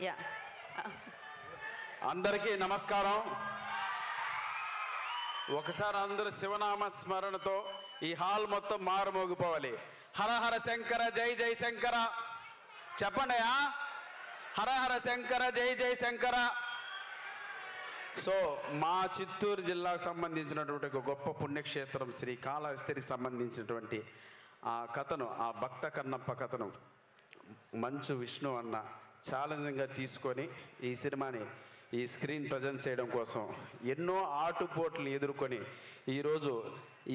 Yeah అందరికీ నమస్కారం. ఒకసారి అందరూ శివనామ స్మరణతో ఈ హాల్ మొత్తం మారుమోగిపోవాలి. హర హర శంకర జై జై శంకర చెప్పండి. హర హర శంకర జై జై శంకర. సో మా చిత్తూరు జిల్లాకు సంబంధించినటువంటి ఒక గొప్ప పుణ్యక్షేత్రం శ్రీకాళహస్తికి సంబంధించినటువంటి ఆ కథను, ఆ భక్త కన్నప్ప కథను మంచు విష్ణు అన్న ఛాలెంజింగ్గా తీసుకొని ఈ సినిమాని ఈ స్క్రీన్ ప్రజెంట్ చేయడం కోసం ఎన్నో ఆటుపోట్లు ఎదుర్కొని ఈరోజు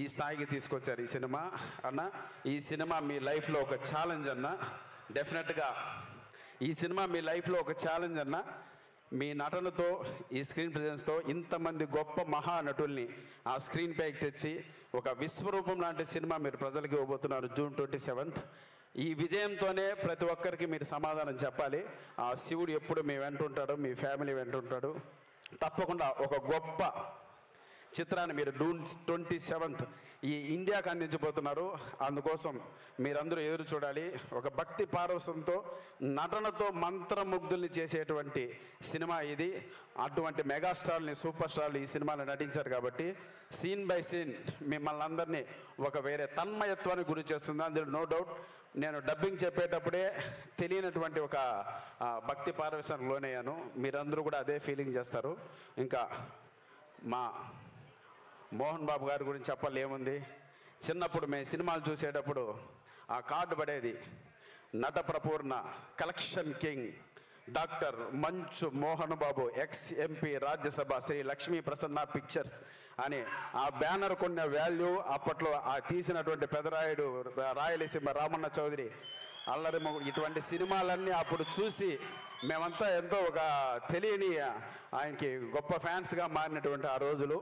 ఈ స్థాయికి తీసుకొచ్చారు ఈ సినిమా. అన్న ఈ సినిమా మీ లైఫ్లో ఒక ఛాలెంజ్ అన్న. డెఫినెట్గా ఈ సినిమా మీ లైఫ్లో ఒక ఛాలెంజ్ అన్న. మీ నటనతో ఈ స్క్రీన్ ప్రజెన్స్తో ఇంతమంది గొప్ప మహానటుల్ని ఆ స్క్రీన్ పైకి తెచ్చి ఒక విశ్వరూపం లాంటి సినిమా మీరు ప్రజలకు ఇవ్వబోతున్నారు జూన్ 27th. ఈ విజయంతోనే ప్రతి ఒక్కరికి మీరు సమాధానం చెప్పాలి. ఆ శివుడు ఎప్పుడు మీ వెంట ఉంటాడు, మీ ఫ్యామిలీ వెంట ఉంటాడు. తప్పకుండా ఒక గొప్ప చిత్రాన్ని మీరు జూన్ 27th ఈ ఇండియాకి అందించబోతున్నారు. అందుకోసం మీరందరూ ఎదురు చూడాలి. ఒక భక్తి పారవశంతో నటనతో మంత్రముగ్ధుల్ని చేసేటువంటి సినిమా ఇది. అటువంటి మెగాస్టార్ని, సూపర్ స్టార్లు ఈ సినిమాలో నటించారు కాబట్టి సీన్ బై సీన్ మిమ్మల్ని అందరినీ ఒక వేరే తన్మయత్వానికి గురి చేస్తుంది. అందులో నో డౌట్. నేను డబ్బింగ్ చెప్పేటప్పుడే తెలియనటువంటి ఒక భక్తి పారవశానికి లోనయ్యాను. మీరందరూ కూడా అదే ఫీలింగ్ చేస్తారు. ఇంకా మా మోహన్ బాబు గారి గురించి చెప్పాలి ఏముంది. చిన్నప్పుడు మేము సినిమాలు చూసేటప్పుడు ఆ కార్డు పడేది, నట ప్రపూర్ణ collection king doctor Manchu Mohan Babu ex MP Rajya Sabha Sri Lakshmi Prasanna pictures అని ఆ బ్యానర్ కొన్న వాల్యూ అప్పట్లో ఆ తీసినటువంటి పెదరాయుడు, రాయలసీమ రామన్న చౌదరి, అల్లరి మొగుడు, ఇటువంటి సినిమాలన్నీ అప్పుడు చూసి మేమంతా ఎంతో ఒక తెలియని ఆయనకి గొప్ప ఫ్యాన్స్గా మారినటువంటి ఆ రోజులు.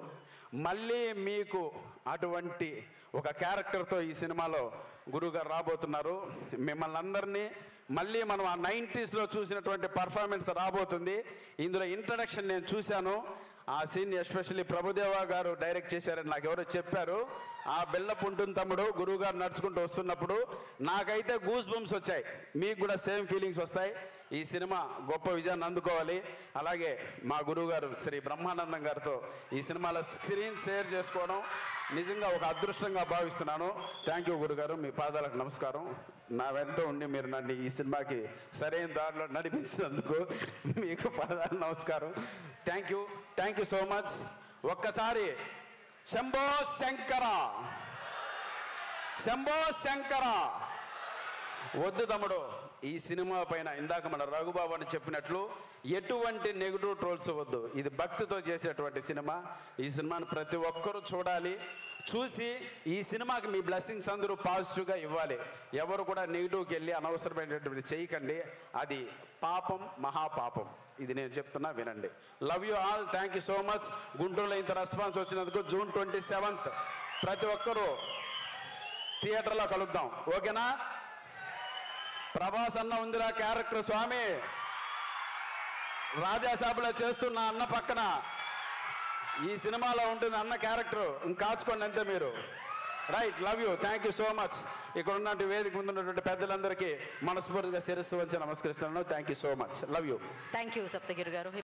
మళ్ళీ మీకు అటువంటి ఒక క్యారెక్టర్తో ఈ సినిమాలో గురువుగారు రాబోతున్నారు. మిమ్మల్ని అందరినీ మళ్ళీ మనం ఆ 90sలో చూసినటువంటి పర్ఫార్మెన్స్ రాబోతుంది. ఇందులో ఇంట్రడక్షన్ నేను చూశాను. ఆ సీన్ ఎస్పెషల్లీ ప్రభుదేవా గారు డైరెక్ట్ చేశారని నాకు ఎవరో చెప్పారు. ఆ బిల్డప్ ఉంటుంది తమ్ముడు. గురువు గారు నడుచుకుంటూ వస్తున్నప్పుడు నాకైతే గూస్ బంప్స్ వచ్చాయి. మీకు కూడా సేమ్ ఫీలింగ్స్ వస్తాయి. ఈ సినిమా గొప్ప విజయాన్ని అందుకోవాలి. అలాగే మా గురువు గారు శ్రీ బ్రహ్మానందం గారితో ఈ సినిమాలో స్క్రీన్ షేర్ చేసుకోవడం నిజంగా ఒక అదృష్టంగా భావిస్తున్నాను. థ్యాంక్ యూ గురుగారు. మీ పాదాలకు నమస్కారం. నా వెంట ఉండి మీరు నన్ను ఈ సినిమాకి సరైన దారిలో నడిపించినందుకు మీకు పాదాలకు నమస్కారం. Thank you so much. ఒక్కసారి శంభో శంకర, శంభో శంకర. వద్దు తమ్ముడు, ఈ సినిమా పైన ఇందాక మన రఘుబాబు అని చెప్పినట్లు ఎటువంటి నెగిటివ్ ట్రోల్స్ వద్దు. ఇది భక్తితో చేసేటువంటి సినిమా. ఈ సినిమాని ప్రతి ఒక్కరూ చూడాలి. చూసి ఈ సినిమాకి మీ బ్లెస్సింగ్స్ అందరూ పాజిటివ్గా ఇవ్వాలి. ఎవరు కూడా నెగిటివ్కి వెళ్ళి అనవసరమైనటువంటి చేయకండి. అది పాపం, మహాపాపం. ఇది నేను చెప్తున్నా, వినండి. Love you all. Thank you so much. గుంటూరులో ఇంత రెస్పాన్స్ వచ్చినందుకు జూన్ 27th ప్రతి ఒక్కరూ థియేటర్లో కలుద్దాం. ఓకేనా? ప్రభాస్ అన్న ఉందిరా క్యారెక్టర్ స్వామి, రాజాసాబులో చేస్తున్న అన్న పక్కన ఈ సినిమాలో ఉంటుంది అన్న క్యారెక్టర్. కాచుకోండి అంతే మీరు. Right. Love you. Thank you so much. ఇక్కడ ఉన్నటువంటి వేదిక ముందు ఉన్నటువంటి పెద్దలందరికీ మనస్ఫూర్తిగా శిరస్సు వచ్చి నమస్కరిస్తున్నాను. Thank you so much. Love you. Thank you Saptagiri గారు.